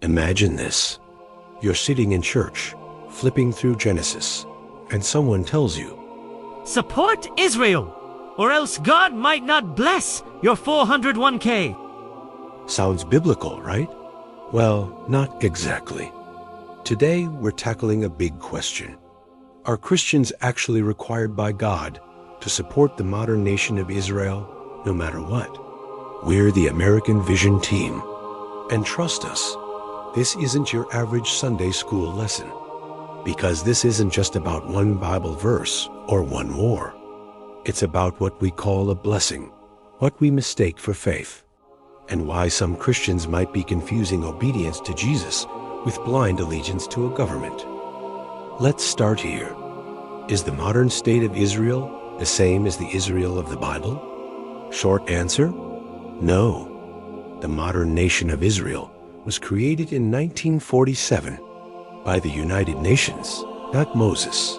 Imagine this. You're sitting in church, flipping through Genesis, and someone tells you, Support Israel, or else God might not bless your 401k. Sounds biblical, right? Well, not exactly. Today, we're tackling a big question. Are Christians actually required by God to support the modern nation of Israel, no matter what? We're the American Vision team. And trust us, this isn't your average Sunday school lesson. Because this isn't just about one Bible verse or one war. It's about what we call a blessing, what we mistake for faith, and why some Christians might be confusing obedience to Jesus with blind allegiance to a government. Let's start here. Is the modern state of Israel the same as the Israel of the Bible? Short answer, no. The modern nation of Israel was created in 1947 by the United Nations, not Moses.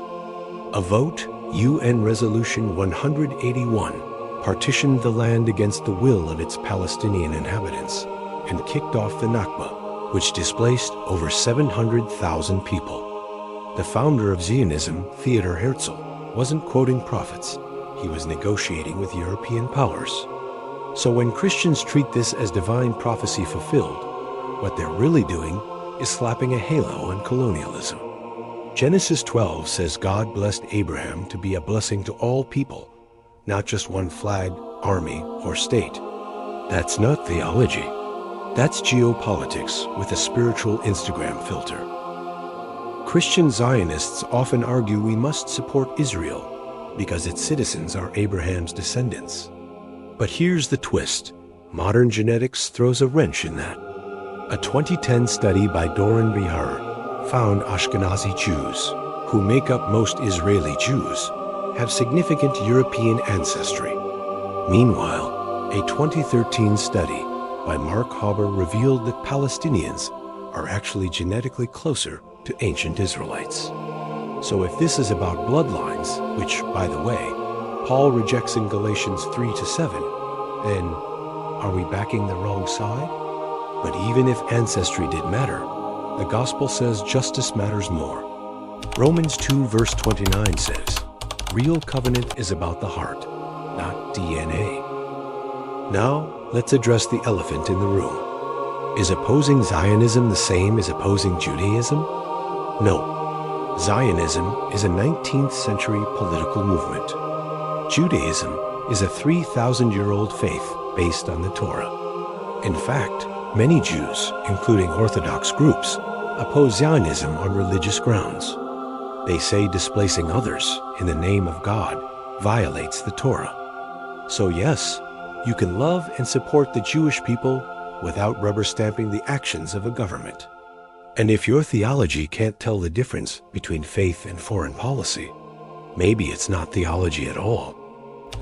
A vote, UN Resolution 181, partitioned the land against the will of its Palestinian inhabitants and kicked off the Nakba, which displaced over 700,000 people. The founder of Zionism, Theodor Herzl, wasn't quoting prophets. He was negotiating with European powers. So when Christians treat this as divine prophecy fulfilled, what they're really doing is slapping a halo on colonialism. Genesis 12 says God blessed Abraham to be a blessing to all people, not just one flag, army, or state. That's not theology. That's geopolitics with a spiritual Instagram filter. Christian Zionists often argue we must support Israel because its citizens are Abraham's descendants. But here's the twist. Modern genetics throws a wrench in that. A 2010 study by Doron Bihar found Ashkenazi Jews, who make up most Israeli Jews, have significant European ancestry. Meanwhile, a 2013 study by Mark Haber revealed that Palestinians are actually genetically closer to ancient Israelites. So if this is about bloodlines, which, by the way, Paul rejects in Galatians 3-7, then are we backing the wrong side? But even if ancestry did matter, the gospel says justice matters more. Romans 2 verse 29 says, real covenant is about the heart, not DNA. Now, let's address the elephant in the room. Is opposing Zionism the same as opposing Judaism? No. Zionism is a 19th century political movement. Judaism is a 3,000-year-old faith based on the Torah. In fact, many Jews, including Orthodox groups, oppose Zionism on religious grounds. They say displacing others in the name of God violates the Torah. So yes, you can love and support the Jewish people without rubber stamping the actions of a government. And if your theology can't tell the difference between faith and foreign policy, maybe it's not theology at all.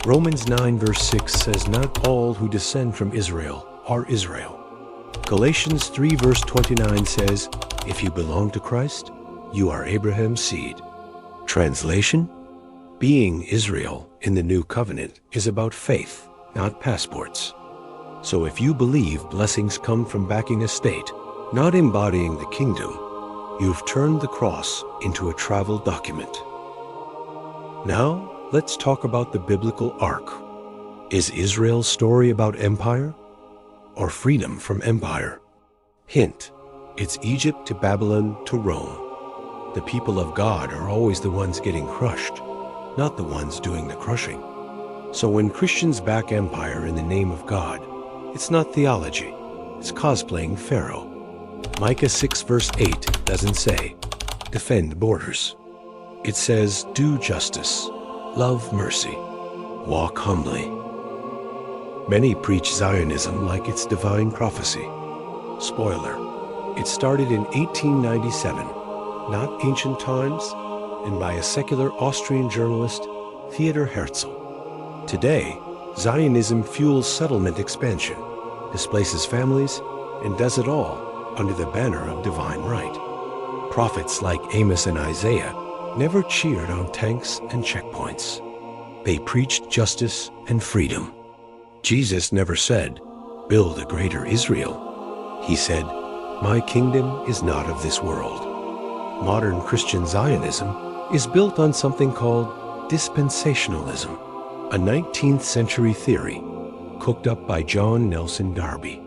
Romans 9 verse 6 says not all who descend from Israel are Israel. Galatians 3 verse 29 says, if you belong to Christ, you are Abraham's seed. Translation? Being Israel in the new covenant is about faith, not passports. So if you believe blessings come from backing a state, not embodying the kingdom, you've turned the cross into a travel document. Now, let's talk about the biblical arc. Is Israel's story about empire or freedom from empire? Hint, it's Egypt to Babylon to Rome. The people of God are always the ones getting crushed, not the ones doing the crushing. So when Christians back empire in the name of God, it's not theology, it's cosplaying Pharaoh. Micah 6 verse 8 doesn't say, defend borders. It says, do justice, love mercy, walk humbly. Many preach Zionism like it's divine prophecy. Spoiler, it started in 1897, not ancient times, and by a secular Austrian journalist, Theodor Herzl. Today, Zionism fuels settlement expansion, displaces families, and does it all under the banner of divine right. Prophets like Amos and Isaiah never cheered on tanks and checkpoints. They preached justice and freedom. Jesus never said, build a greater Israel. He said, My kingdom is not of this world. Modern Christian Zionism is built on something called dispensationalism, a 19th century theory cooked up by John Nelson Darby.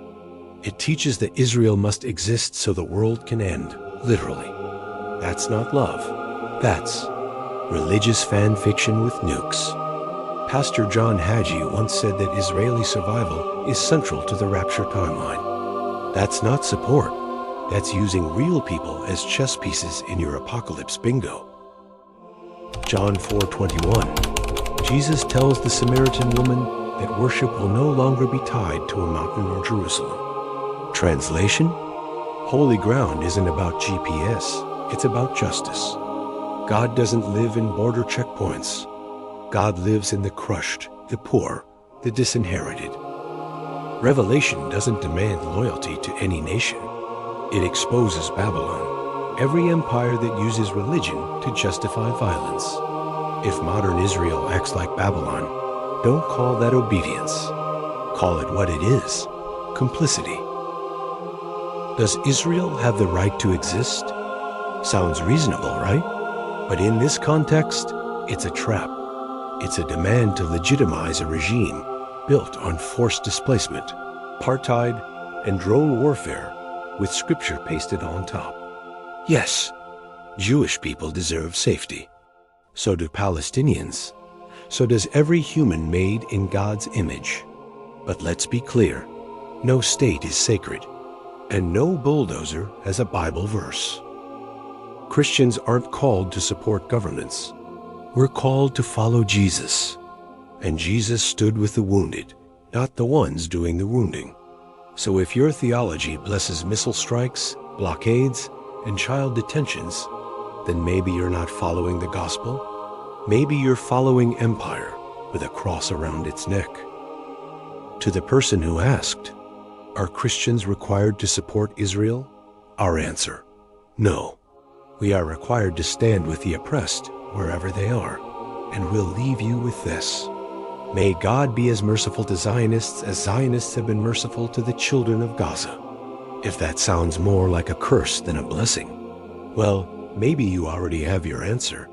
It teaches that Israel must exist so the world can end, literally. That's not love. That's religious fan fiction with nukes. Pastor John Hagee once said that Israeli survival is central to the rapture timeline. That's not support. That's using real people as chess pieces in your apocalypse bingo. John 4:21. Jesus tells the Samaritan woman that worship will no longer be tied to a mountain or Jerusalem. Translation? Holy ground isn't about GPS, it's about justice. God doesn't live in border checkpoints. God lives in the crushed, the poor, the disinherited. Revelation doesn't demand loyalty to any nation. It exposes Babylon, every empire that uses religion to justify violence. If modern Israel acts like Babylon, don't call that obedience. Call it what it is, complicity. Does Israel have the right to exist? Sounds reasonable, right? But in this context, it's a trap. It's a demand to legitimize a regime built on forced displacement, apartheid, and drone warfare with scripture pasted on top. Yes, Jewish people deserve safety. So do Palestinians. So does every human made in God's image. But let's be clear, no state is sacred, and no bulldozer has a Bible verse. Christians aren't called to support governments. We're called to follow Jesus. And Jesus stood with the wounded, not the ones doing the wounding. So if your theology blesses missile strikes, blockades, and child detentions, then maybe you're not following the gospel. Maybe you're following empire with a cross around its neck. To the person who asked, are Christians required to support Israel? Our answer, no. We are required to stand with the oppressed wherever they are, and we'll leave you with this. May God be as merciful to Zionists as Zionists have been merciful to the children of Gaza. If that sounds more like a curse than a blessing, well, maybe you already have your answer.